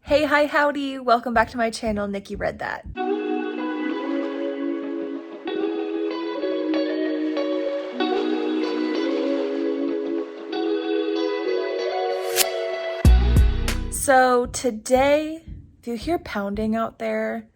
Hey, hi, howdy! Welcome back to my channel, Nikki Read That. So today, if you hear pounding out there,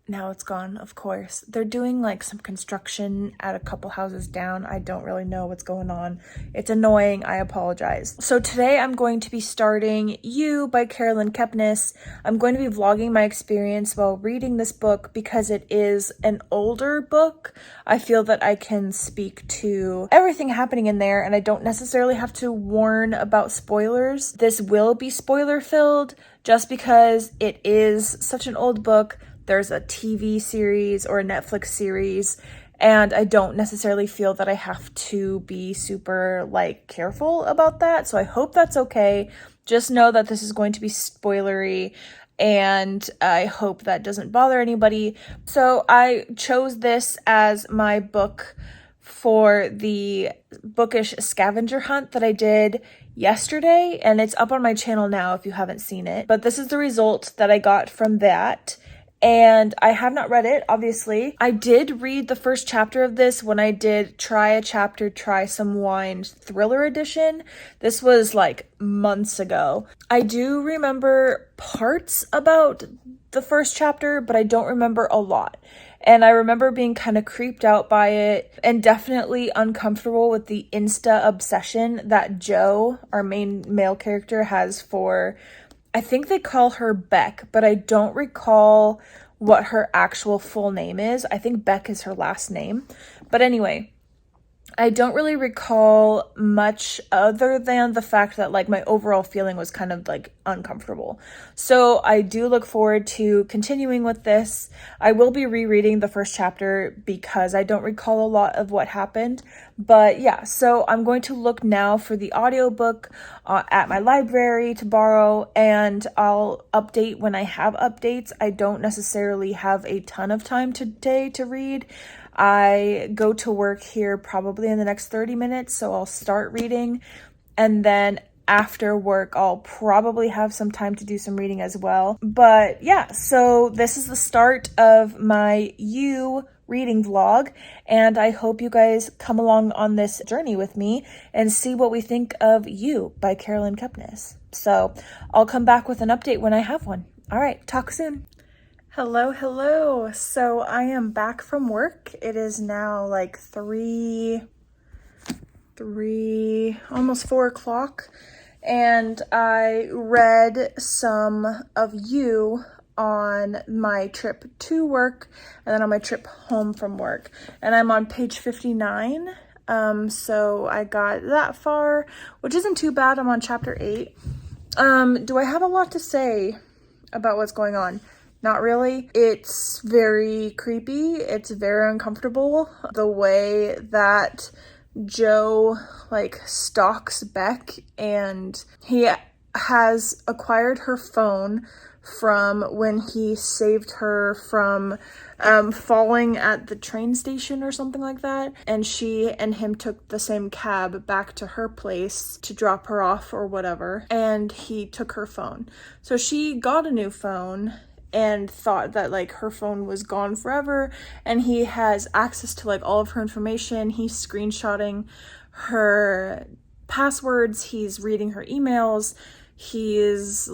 now it's gone, of course. They're doing like some construction at a couple houses down. I don't really know what's going on. It's annoying. I apologize. So today I'm going to be starting You by Caroline Kepnes. I'm going to be vlogging my experience while reading this book because it is an older book. I feel that I can speak to everything happening in there and I don't necessarily have to warn about spoilers. This will be spoiler filled just because it is such an old book. There's a TV series or a Netflix series, and I don't necessarily feel that I have to be super careful about that. So I hope that's okay. Just know that this is going to be spoilery, and I hope that doesn't bother anybody. So I chose this as my book for the Bookish Scavenger Hunt that I did yesterday, and it's up on my channel now if you haven't seen it. But this is the result that I got from that. And I have not read it, obviously. I did read the first chapter of this when I did Try Some Wine Thriller Edition. This was months ago. I do remember parts about the first chapter, but I don't remember a lot. And I remember being kind of creeped out by it and definitely uncomfortable with the Insta obsession that Joe, our main male character, has for, I think they call her Beck, but I don't recall what her actual full name is. I think Beck is her last name. But anyway, I don't really recall much other than the fact that my overall feeling was kind of uncomfortable. So I do look forward to continuing with this. I will be rereading the first chapter because I don't recall a lot of what happened. But yeah, so I'm going to look now for the audiobook at my library to borrow, and I'll update when I have updates. I don't necessarily have a ton of time today to read. I go to work here probably in the next 30 minutes, so I'll start reading, and then after work I'll probably have some time to do some reading as well. But yeah, so this is the start of my You reading vlog, and I hope you guys come along on this journey with me and see what we think of You by Caroline Kepnes. So I'll come back with an update when I have one. All right, talk soon. Hello. So I am back from work. It is now almost 4 o'clock. And I read some of You on my trip to work and then on my trip home from work. And I'm on page 59. So I got that far, which isn't too bad. I'm on chapter 8. Do I have a lot to say about what's going on? Not really. It's very creepy. It's very uncomfortable. The way that Joe stalks Beck, and he has acquired her phone from when he saved her from falling at the train station or something like that. And she and him took the same cab back to her place to drop her off or whatever. And he took her phone. So she got a new phone and thought that her phone was gone forever, and he has access to all of her information. He's screenshotting her passwords, he's reading her emails, he is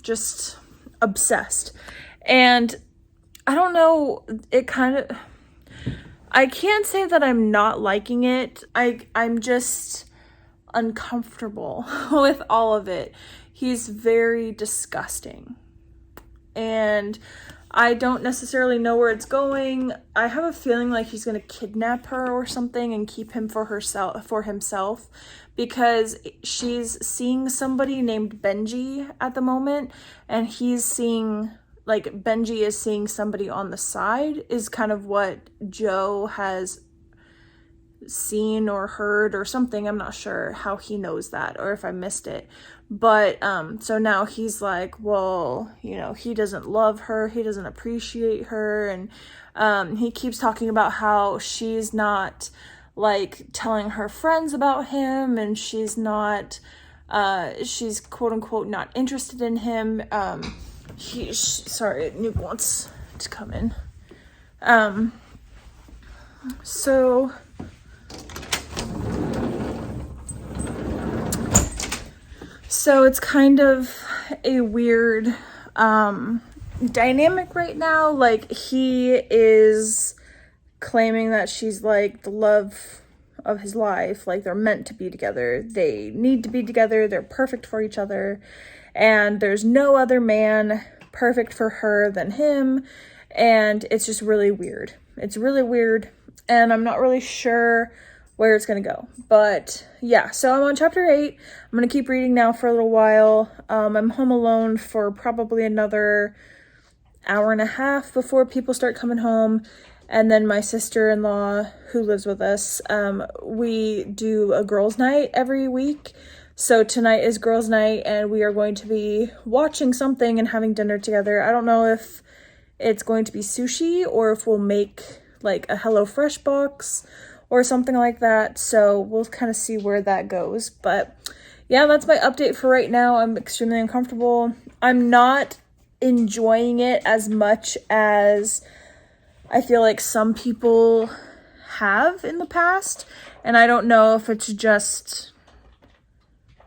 just obsessed. And I don't know, I can't say that I'm not liking it. I'm just uncomfortable with all of it. He's very disgusting. And I don't necessarily know where it's going. I have a feeling he's gonna kidnap her or something and keep him for himself, because she's seeing somebody named Benji at the moment, and he's seeing Benji is seeing somebody on the side, is kind of what Joe has seen or heard or something. I'm not sure how he knows that or if I missed it. But so now he's well, he doesn't love her, he doesn't appreciate her, and he keeps talking about how she's not telling her friends about him, and she's not She's quote unquote not interested in him. Sorry, Nuke wants to come in. So it's kind of a weird dynamic right now. Like, he is claiming that she's like the love of his life, like they're meant to be together, they need to be together, they're perfect for each other, and there's no other man perfect for her than him. And it's just really weird. It's really weird, and I'm not really sure where it's gonna go. But yeah, so I'm on chapter 8. I'm gonna keep reading now for a little while. I'm home alone for probably another hour and a half before people start coming home. And then my sister-in-law, who lives with us, we do a girls' night every week. So tonight is girls' night, and we are going to be watching something and having dinner together. I don't know if it's going to be sushi or if we'll make like a HelloFresh box or something like that. So we'll kind of see where that goes. But yeah, that's my update for right now. I'm extremely uncomfortable. I'm not enjoying it as much as I feel like some people have in the past, and I don't know if it's just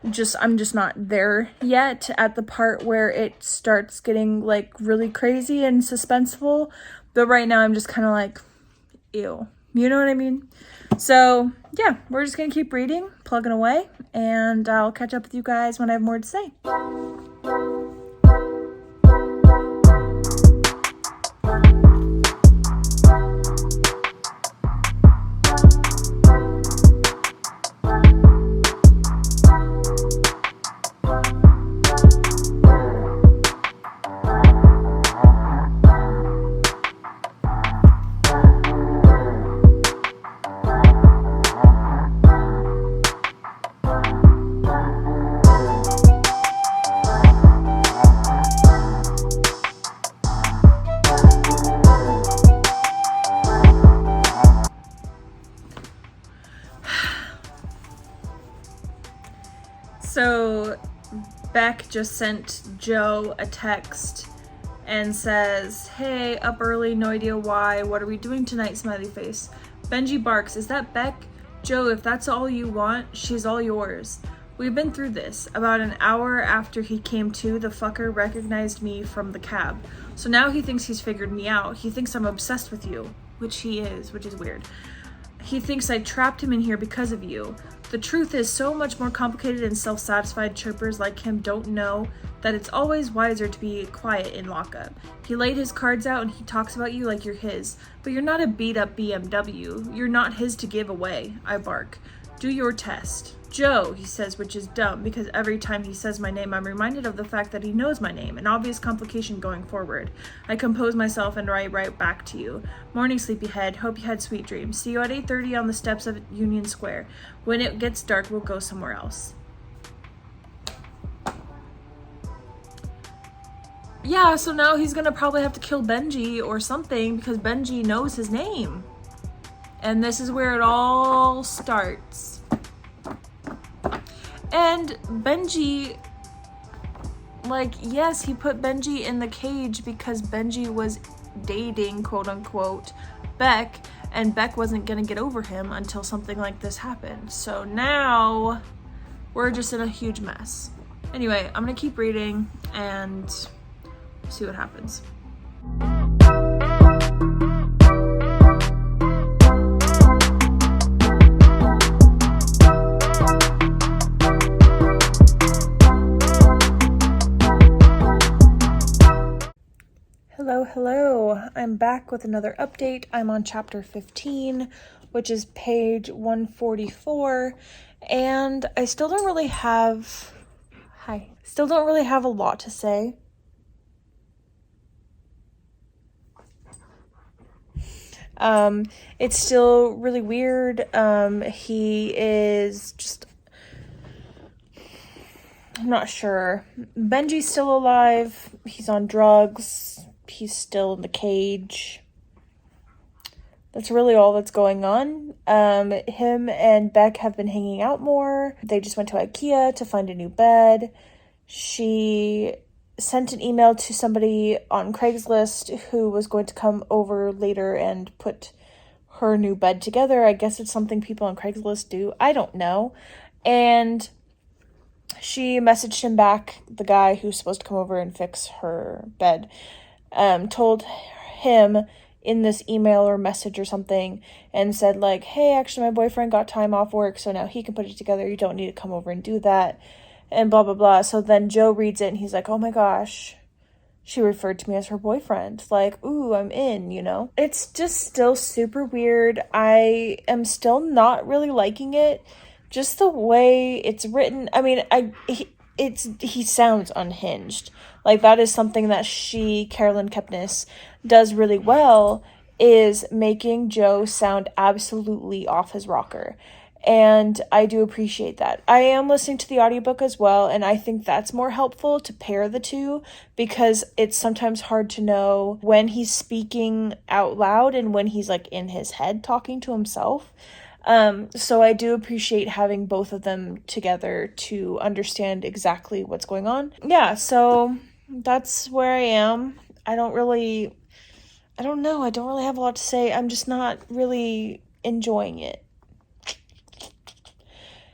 I'm just not there yet at the part where it starts getting like really crazy and suspenseful. But right now I'm just kind of like, ew, you know what I mean? So yeah, we're just gonna keep reading, plugging away, and I'll catch up with you guys when I have more to say. So Beck just sent Joe a text and says, "Hey, up early, no idea why. What are we doing tonight, smiley face?" Benji barks, "Is that Beck? Joe, if that's all you want, she's all yours. We've been through this. About an hour after he came to, the fucker recognized me from the cab. So now he thinks he's figured me out. He thinks I'm obsessed with you," which he is, which is weird. "He thinks I trapped him in here because of you. The truth is so much more complicated, and self-satisfied chirpers like him don't know that it's always wiser to be quiet in lockup. He laid his cards out and he talks about you like you're his, but you're not a beat-up BMW. You're not his to give away," I bark. "Do your test." "Joe," he says, which is dumb because every time he says my name, I'm reminded of the fact that he knows my name, an obvious complication going forward. I compose myself and write right back to you. "Morning, sleepyhead. Hope you had sweet dreams. See you at 8:30 on the steps of Union Square. When it gets dark, we'll go somewhere else." Yeah, so now he's gonna probably have to kill Benji or something because Benji knows his name. And this is where it all starts. And Benji, like, yes, he put Benji in the cage because Benji was dating, quote unquote, Beck, and Beck wasn't gonna get over him until something like this happened. So now we're just in a huge mess. Anyway, I'm gonna keep reading and see what happens. Hello, I'm back with another update. I'm on chapter 15, which is page 144, and I still don't really have a lot to say. It's still really weird. He is just, I'm not sure. Benji's still alive. He's on drugs. He's still in the cage. That's really all that's going on. Him and Beck have been hanging out more. They just went to IKEA to find a new bed. She sent an email to somebody on Craigslist who was going to come over later and put her new bed together. I guess it's something people on Craigslist do. I don't know. And she messaged him back, the guy who's supposed to come over and fix her bed, told him in this email or message or something and said like, hey, actually my boyfriend got time off work, so now he can put it together. You don't need to come over and do that, and blah, blah, blah. So then Joe reads it and he's like, oh my gosh, she referred to me as her boyfriend. Like, ooh, I'm in, you know? It's just still super weird. I am still not really liking it. Just the way it's written. I mean, he sounds unhinged. Like, that is something that Caroline Kepnes, does really well, is making Joe sound absolutely off his rocker. And I do appreciate that. I am listening to the audiobook as well, and I think that's more helpful to pair the two, because it's sometimes hard to know when he's speaking out loud and when he's like in his head talking to himself. So I do appreciate having both of them together to understand exactly what's going on. Yeah, so that's where I am. I don't really have a lot to say. I'm just not really enjoying it.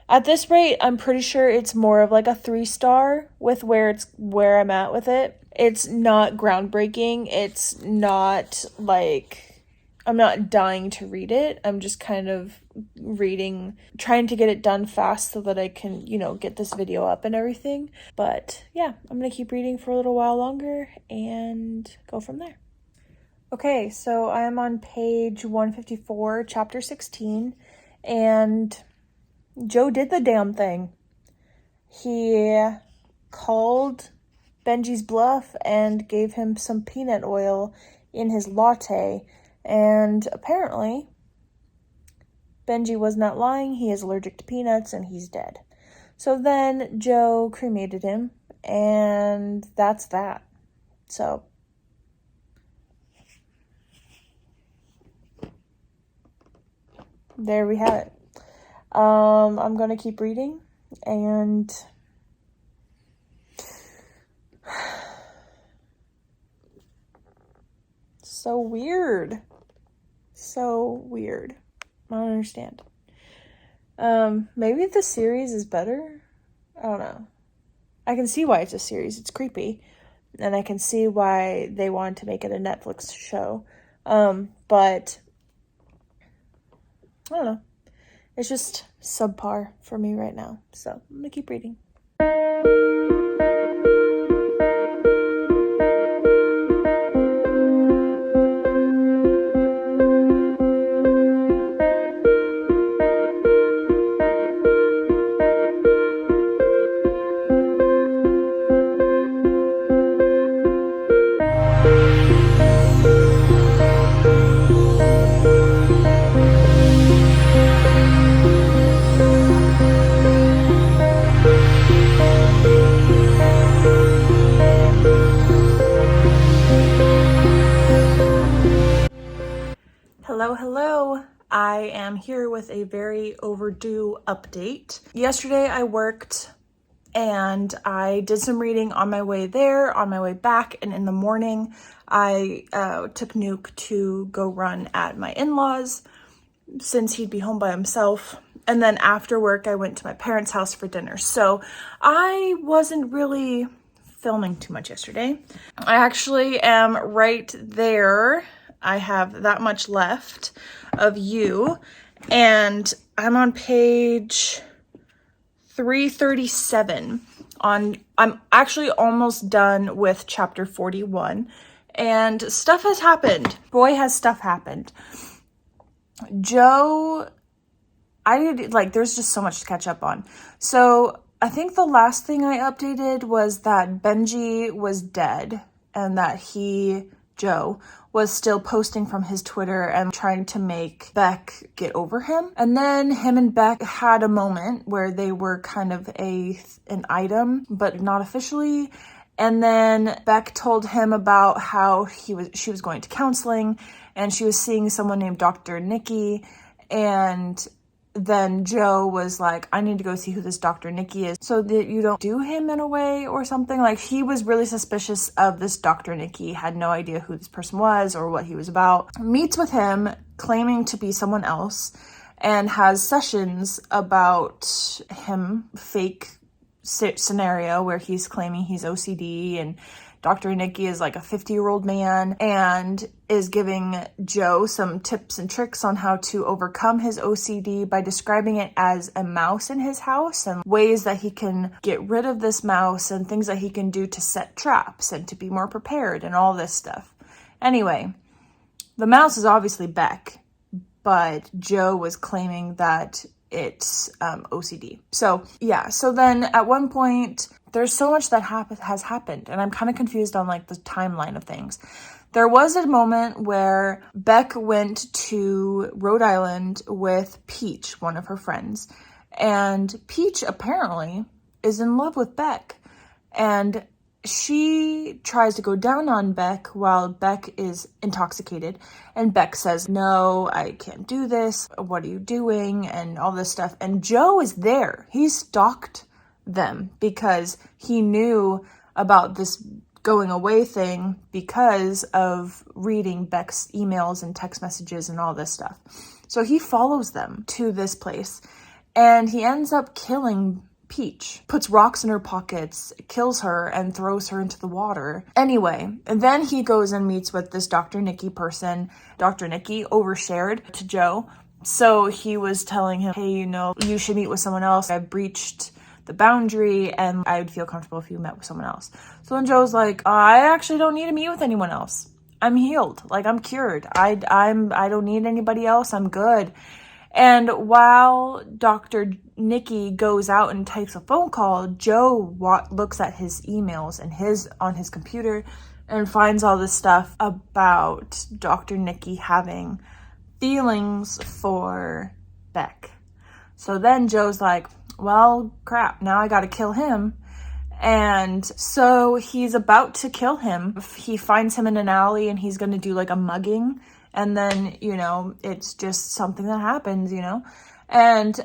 At this rate, I'm pretty sure it's more of like a 3-star with where I'm at with it. It's not groundbreaking. It's not like, I'm not dying to read it. I'm just kind of trying to get it done fast so that I can, get this video up and everything. But yeah, I'm going to keep reading for a little while longer and go from there. Okay, so I am on page 154, chapter 16, and Joe did the damn thing. He called Benji's bluff and gave him some peanut oil in his latte, and apparently Benji was not lying. He is allergic to peanuts and he's dead. So then Joe cremated him, and that's that. So there we have it. I'm going to keep reading, and so weird. I don't understand. Maybe the series is better? I don't know. I can see why it's a series. It's creepy. And I can see why they wanted to make it a Netflix show. But I don't know. It's just subpar for me right now. So I'm going to keep reading. Hello. I am here with a very overdue update. Yesterday I worked and I did some reading on my way there, on my way back, and in the morning I took Nuke to go run at my in-laws since he'd be home by himself. And then after work I went to my parents' house for dinner. So I wasn't really filming too much yesterday. I actually am right there. I have that much left of you, and I'm on page 337. I'm actually almost done with chapter 41, and stuff has happened. Boy, has stuff happened. Joe, there's just so much to catch up on. So I think the last thing I updated was that Benji was dead and that Joe, was still posting from his Twitter and trying to make Beck get over him. And then him and Beck had a moment where they were kind of an item, but not officially. And then Beck told him about how she was going to counseling, and she was seeing someone named Dr. Nikki. And then Joe was like, I need to go see who this Dr. Nikki is so that you don't do him in a way or something. Like, he was really suspicious of this Dr. Nikki, had no idea who this person was or what he was about. Meets with him claiming to be someone else and has sessions about him, fake scenario where he's claiming he's OCD, and Dr. Nikki is like a 50-year-old man and is giving Joe some tips and tricks on how to overcome his OCD by describing it as a mouse in his house and ways that he can get rid of this mouse and things that he can do to set traps and to be more prepared and all this stuff. Anyway, the mouse is obviously Beck, but Joe was claiming that it's OCD. So yeah, so then at one point, there's so much that has happened, and I'm kind of confused on like the timeline of things. There was a moment where Beck went to Rhode Island with Peach, one of her friends, and Peach apparently is in love with Beck, and she tries to go down on Beck while Beck is intoxicated, and Beck says, no, I can't do this, what are you doing, and all this stuff. And Joe is there. He stalked them because he knew about this going away thing because of reading Beck's emails and text messages and all this stuff. So he follows them to this place, and he ends up killing Peach, puts rocks in her pockets, kills her, and throws her into the water. Anyway, and then he goes and meets with this Dr. Nikki person. Dr. Nikki overshared to Joe. So he was telling him, hey, you should meet with someone else. I breached the boundary, and I would feel comfortable if you met with someone else. So then Joe's like, I actually don't need to meet with anyone else. I'm healed. Like, I'm cured. I don't need anybody else. I'm good. And while Dr. Nikki goes out and takes a phone call, Joe looks at his emails and on his computer and finds all this stuff about Dr. Nikki having feelings for Beck. So then Joe's like, well, crap, now I gotta kill him. And so he's about to kill him. He finds him in an alley and he's gonna do like a mugging. And then, it's just something that happens, And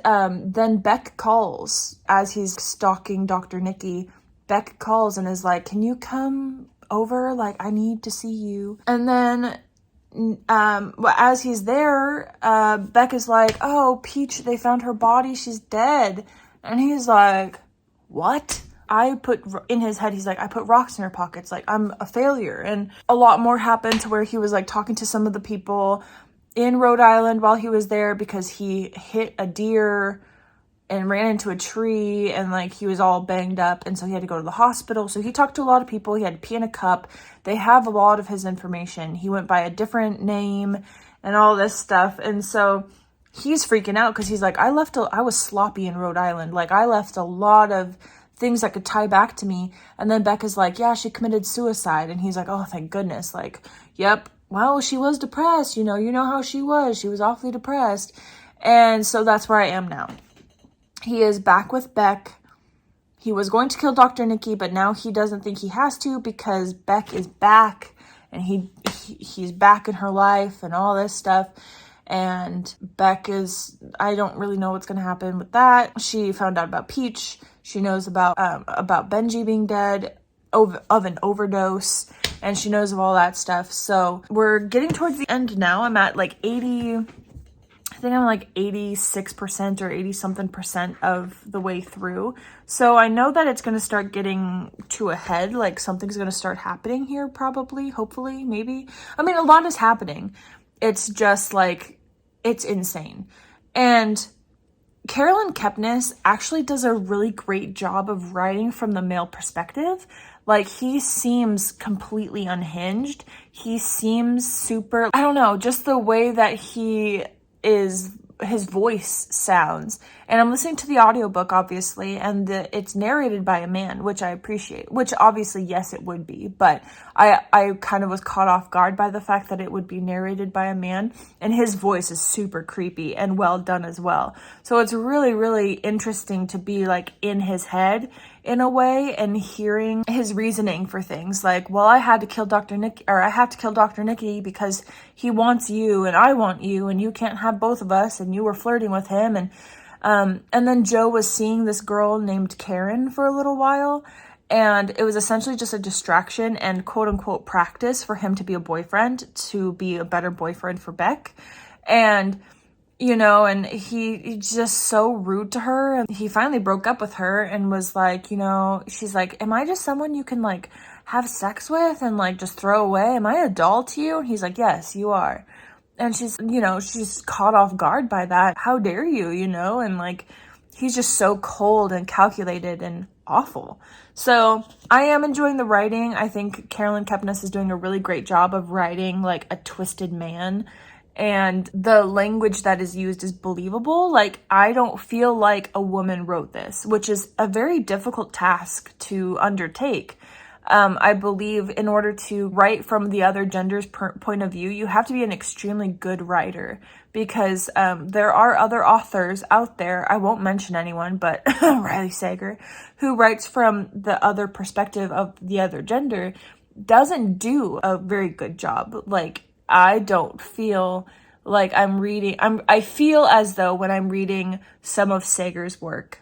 then Beck calls as he's stalking Dr. Nikki. Beck calls and is like, can you come over? Like, I need to see you. And then as he's there, Beck is like, oh, Peach, they found her body. She's dead. And he's like, what? In his head, he's like, I put rocks in her pockets, like, I'm a failure. And a lot more happened to where he was like talking to some of the people in Rhode Island while he was there because he hit a deer and ran into a tree and like he was all banged up, and so he had to go to the hospital. So he talked to a lot of people. He had to pee in a cup. They have a lot of his information. He went by a different name and all this stuff. And so he's freaking out because he's like, I was sloppy in Rhode Island. Like, I left a lot of things that could tie back to me. And then Becca's like, yeah, she committed suicide. And he's like, oh, thank goodness. Like, yep, well, she was depressed. You know how she was awfully depressed. And so that's where I am now. He is back with Beck. He was going to kill Dr. Nikki, but now he doesn't think he has to because Beck is back and he's back in her life and all this stuff. And Beck I don't really know what's going to happen with that. She found out about Peach. She knows about Benji being dead of an overdose, and she knows of all that stuff. So we're getting towards the end now. I'm at like 80, I think I'm like 86% or 80 something percent of the way through. So I know that it's going to start getting to a head, like something's going to start happening here probably, hopefully, maybe. I mean, a lot is happening. It's just like, it's insane. And Caroline Kepnes actually does a really great job of writing from the male perspective. Like, he seems completely unhinged. He seems super, I don't know, just the way that his voice sounds And I'm listening to the audiobook, obviously, and it's narrated by a man, which I appreciate, which obviously, yes, it would be. But I kind of was caught off guard by the fact that it would be narrated by a man. And his voice is super creepy and well done as well. So it's really, really interesting to be like in his head in a way and hearing his reasoning for things like, well, I had to kill Dr. Nikki, or I have to kill Dr. Nikki because he wants you and I want you and you can't have both of us and you were flirting with him. And then Joe was seeing this girl named Karen for a little while, and it was essentially just a distraction and quote unquote practice for him to be a boyfriend, to be a better boyfriend for Beck. And you know, and he's just so rude to her. And he finally broke up with her and was like, you know, she's like, am I just someone you can like have sex with and like just throw away? Am I a doll to you? And he's like, yes, you are. And she's, you know, she's caught off guard by that. How dare you, you know? And like, he's just so cold and calculated and awful. So I am enjoying the writing. I think Caroline Kepnes is doing a really great job of writing like a twisted man. And the language that is used is believable. Like, I don't feel like a woman wrote this, which is a very difficult task to undertake. I believe in order to write from the other gender's point of view, you have to be an extremely good writer, because there are other authors out there, I won't mention anyone, but Riley Sager, who writes from the other perspective of the other gender, doesn't do a very good job. Like, I don't feel like I feel as though when I'm reading some of Sager's work,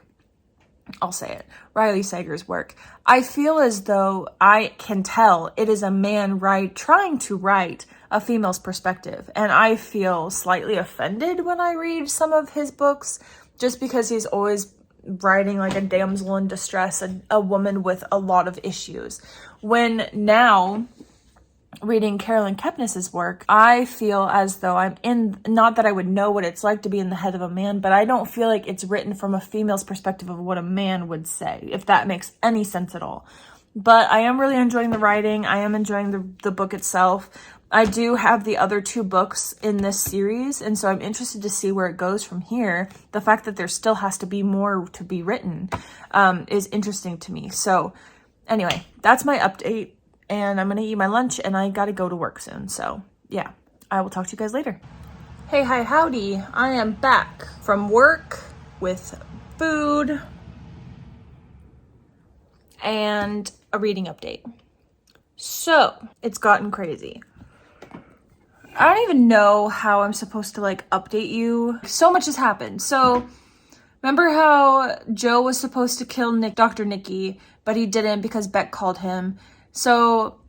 I'll say it, Riley Sager's work, I feel as though I can tell it is a man trying to write a female's perspective. And I feel slightly offended when I read some of his books, just because he's always writing like a damsel in distress, a woman with a lot of issues. When now, reading Caroline Kepnes's work, I feel as though I'm in, not that I would know what it's like to be in the head of a man, but I don't feel like it's written from a female's perspective of what a man would say, if that makes any sense at all. But I am really enjoying the writing. I am enjoying the book itself. I do have the other 2 books in this series, and so I'm interested to see where it goes from here. The fact that there still has to be more to be written is interesting to me. So anyway, that's my update. And I'm going to eat my lunch, and I got to go to work soon. So, yeah, I will talk to you guys later. Hey, hi, howdy. I am back from work with food and a reading update. So, it's gotten crazy. I don't even know how I'm supposed to, like, update you. So much has happened. So, remember how Joe was supposed to kill Dr. Nikki, but he didn't because Beck called him. So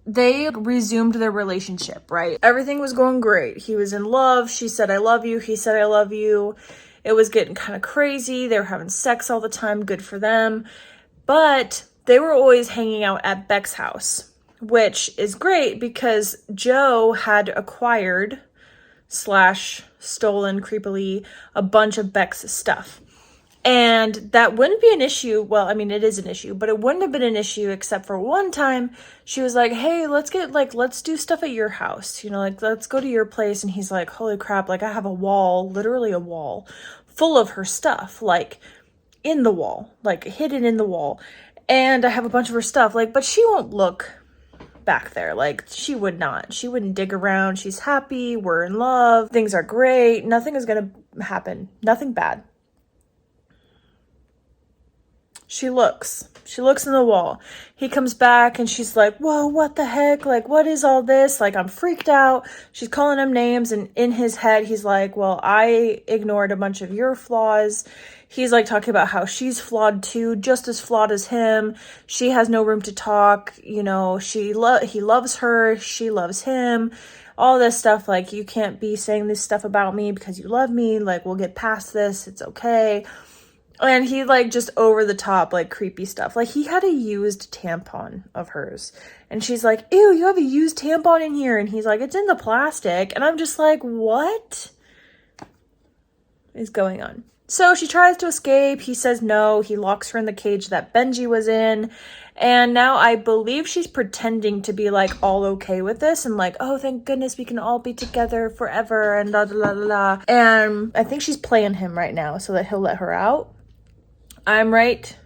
they resumed their relationship, right? Everything was going great. He was in love. She said, I love you. He said, I love you. It was getting kind of crazy. They were having sex all the time. Good for them. But they were always hanging out at Beck's house, which is great because Joe had acquired / stolen creepily a bunch of Beck's stuff. And that wouldn't be an issue. Well, I mean, it is an issue, but it wouldn't have been an issue except for one time she was like, hey, let's do stuff at your house. You know, like, let's go to your place. And he's like, holy crap. Like, I have a wall, literally a wall full of her stuff, like in the wall, like hidden in the wall. And I have a bunch of her stuff, like, but she won't look back there. Like, she wouldn't dig around. She's happy. We're in love. Things are great. Nothing is going to happen. Nothing bad. She looks in the wall. He comes back and she's like, whoa, what the heck? Like, what is all this? Like, I'm freaked out. She's calling him names, and in his head, he's like, well, I ignored a bunch of your flaws. He's like talking about how she's flawed too, just as flawed as him. She has no room to talk. You know, he loves her. She loves him. All this stuff, like, you can't be saying this stuff about me because you love me. Like, we'll get past this. It's okay. And he, like, just over the top, like, creepy stuff. Like, he had a used tampon of hers. And she's like, ew, you have a used tampon in here. And he's like, it's in the plastic. And I'm just like, what is going on? So she tries to escape. He says no. He locks her in the cage that Benji was in. And now I believe she's pretending to be like all okay with this and like, oh, thank goodness we can all be together forever and la la la la. And I think she's playing him right now so that he'll let her out. I'm right.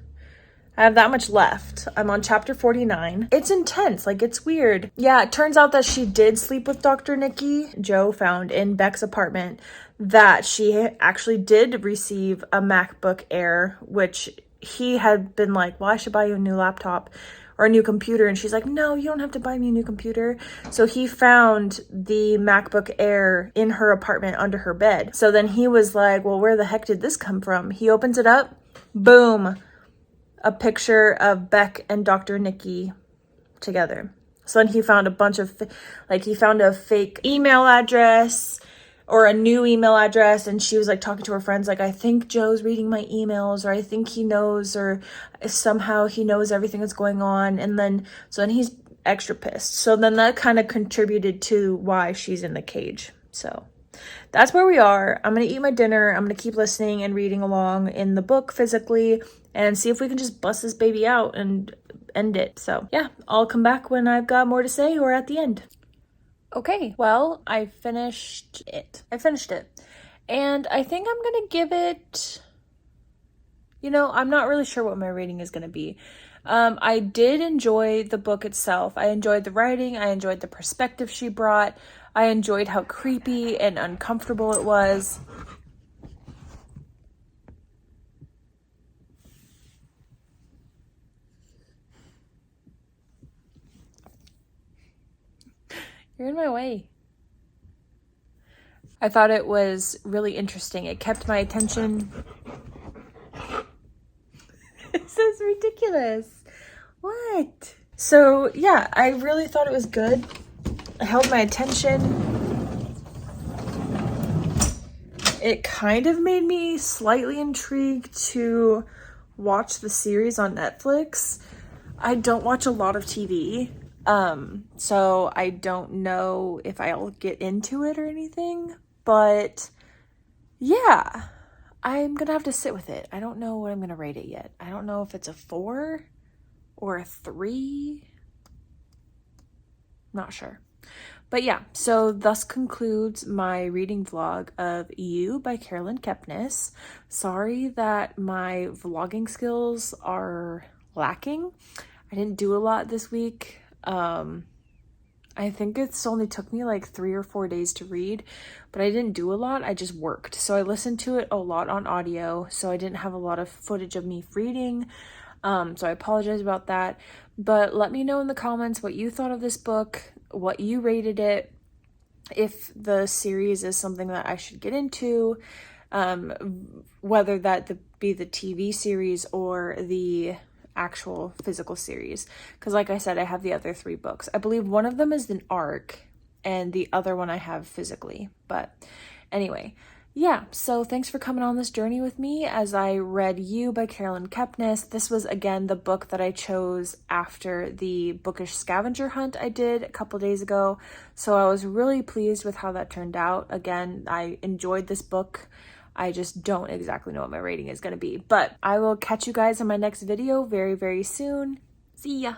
I have that much left. I'm on chapter 49. It's intense, like it's weird. Yeah, it turns out that she did sleep with Dr. Nikki. Joe found in Beck's apartment that she actually did receive a MacBook Air, which he had been like, well, I should buy you a new laptop or a new computer. And she's like, no, you don't have to buy me a new computer. So he found the MacBook Air in her apartment under her bed. So then he was like, well, where the heck did this come from? He opens it up. Boom. A picture of Beck and Dr. Nikki together. So then he found a bunch of, like he found a fake email address or a new email address. And she was like talking to her friends, like, I think Joe's reading my emails, or I think he knows, or somehow he knows everything that's going on. And then, so then he's extra pissed. So then that kind of contributed to why she's in the cage. So that's where we are. I'm going to eat my dinner. I'm going to keep listening and reading along in the book physically and see if we can just bust this baby out and end it. So yeah, I'll come back when I've got more to say or at the end. Okay, well, I finished it. And I think I'm going to give it, I'm not really sure what my rating is going to be. I did enjoy the book itself. I enjoyed the writing. I enjoyed the perspective she brought. I enjoyed how creepy and uncomfortable it was. You're in my way. I thought it was really interesting. It kept my attention. This is ridiculous. What? So yeah, I really thought it was good. It held my attention. It kind of made me slightly intrigued to watch the series on Netflix. I don't watch a lot of TV, so I don't know if I'll get into it or anything, but yeah, I'm gonna have to sit with it. I don't know what I'm gonna rate it yet. I don't know if it's a 4 or a 3. Not sure. But yeah, so thus concludes my reading vlog of You by Caroline Kepnes. Sorry that my vlogging skills are lacking. I didn't do a lot this week. I think it's only took me like 3 or 4 days to read, but I didn't do a lot. I just worked. So I listened to it a lot on audio, so I didn't have a lot of footage of me reading. So I apologize about that. But let me know in the comments what you thought of this book, what you rated it, if the series is something that I should get into, whether that be the TV series or the actual physical series. Because like I said, I have the other 3 books. I believe one of them is an arc and the other one I have physically. But anyway, yeah, so thanks for coming on this journey with me as I read You by Caroline Kepnes. This was, again, the book that I chose after the Bookish Scavenger Hunt I did a couple days ago. So I was really pleased with how that turned out. Again, I enjoyed this book. I just don't exactly know what my rating is going to be. But I will catch you guys in my next video very, very soon. See ya!